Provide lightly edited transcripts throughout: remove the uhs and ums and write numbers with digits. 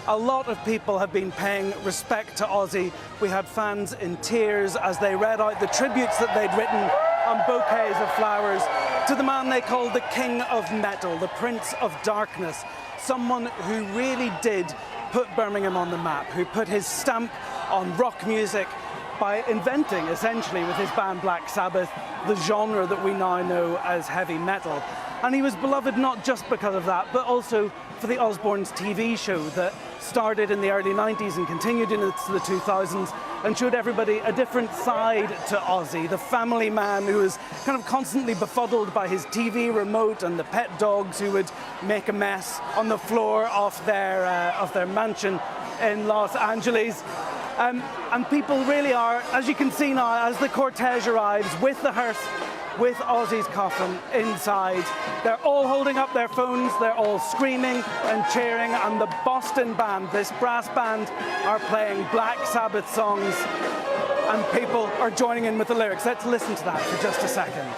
A lot of people have been paying respect to Ozzy. We had fans in tears as they read out the tributes that they'd written on bouquets of flowers to the man they called the King of Metal, the Prince of Darkness, someone who really did put Birmingham on the map, who put his stamp on rock music by inventing, essentially, with his band Black Sabbath, the genre that we now know as heavy metal. And he was beloved not just because of that, but also for the Osbournes TV show that started in the early 90s and continued into the 2000s and showed everybody a different side to Ozzy, the family man who was kind of constantly befuddled by his TV remote and the pet dogs who would make a mess on the floor of their mansion in Los Angeles. And people really are, as you can see now, as the cortege arrives with the hearse, with Ozzy's coffin inside, they're all holding up their phones, they're all screaming and cheering, and the Boston band, this brass band, are playing Black Sabbath songs, and people are joining in with the lyrics. Let's listen to that for just a second.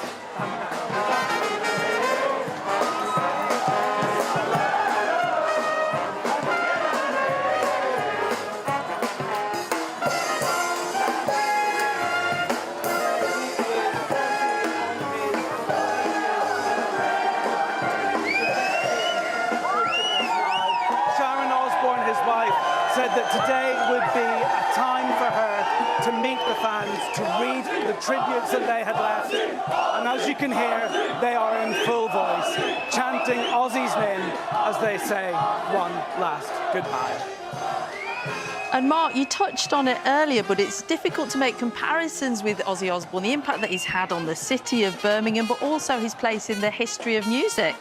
Said that today would be a time for her to meet the fans, to read the tributes that they had left. And as you can hear, they are in full voice, chanting Ozzy's name as they say one last goodbye. And Mark, you touched on it earlier, but it's difficult to make comparisons with Ozzy Osbourne, the impact that he's had on the city of Birmingham, but also his place in the history of music.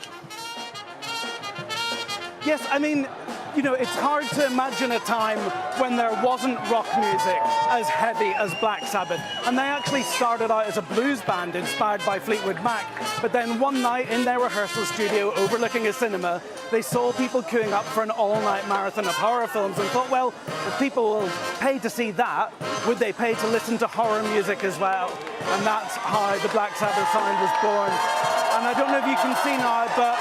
Yes, I mean, you know, it's hard to imagine a time when there wasn't rock music as heavy as Black Sabbath. And they actually started out as a blues band inspired by Fleetwood Mac. But then one night in their rehearsal studio overlooking a cinema, they saw people queuing up for an all-night marathon of horror films and thought, well, if people will pay to see that, would they pay to listen to horror music as well? And that's how the Black Sabbath sound was born. And I don't know if you can see now, but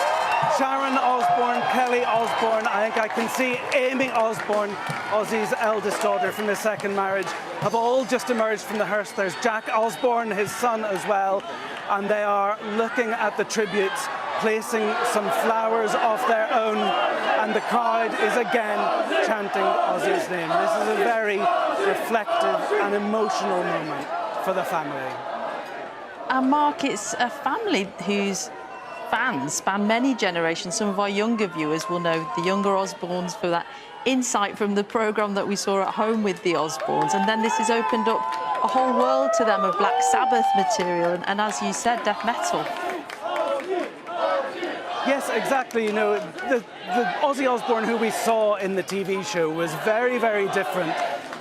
Sharon Osbourne, Kelly Osbourne, I think I can see Amy Osbourne, Ozzy's eldest daughter from his second marriage, have all just emerged from the hearse. There's Jack Osbourne, his son as well, and they are looking at the tributes, placing some flowers of their own, and the crowd is again chanting Ozzy's name. This is a very reflective and emotional moment for the family. And Mark, it's a family whose fans span many generations. Some of our younger viewers will know the younger Osbournes for that insight from the programme that we saw at home with the Osbournes. And then this has opened up a whole world to them of Black Sabbath material and as you said, death metal. Yes, exactly. You know, the Ozzy Osbourne who we saw in the TV show was very, very different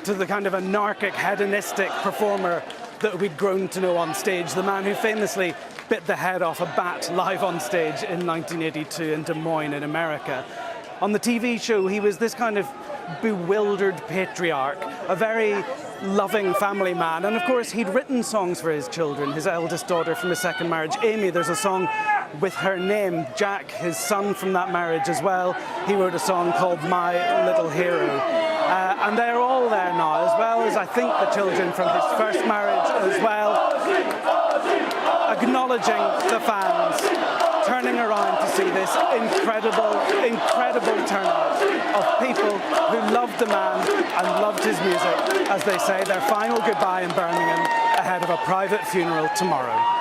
to the kind of anarchic, hedonistic performer that we'd grown to know on stage, the man who famously bit the head off a bat live on stage in 1982 in Des Moines in America. On the TV show, he was this kind of bewildered patriarch, a very loving family man. And of course, he'd written songs for his children, his eldest daughter from his second marriage, Amy. There's a song with her name, Jack, his son from that marriage as well. He wrote a song called My Little Hero. And they're all there now, as well as I think the children from his first marriage as well, acknowledging the fans, turning around to see this incredible, incredible turnout of people who loved the man and loved his music as they say their final goodbye in Birmingham ahead of a private funeral tomorrow.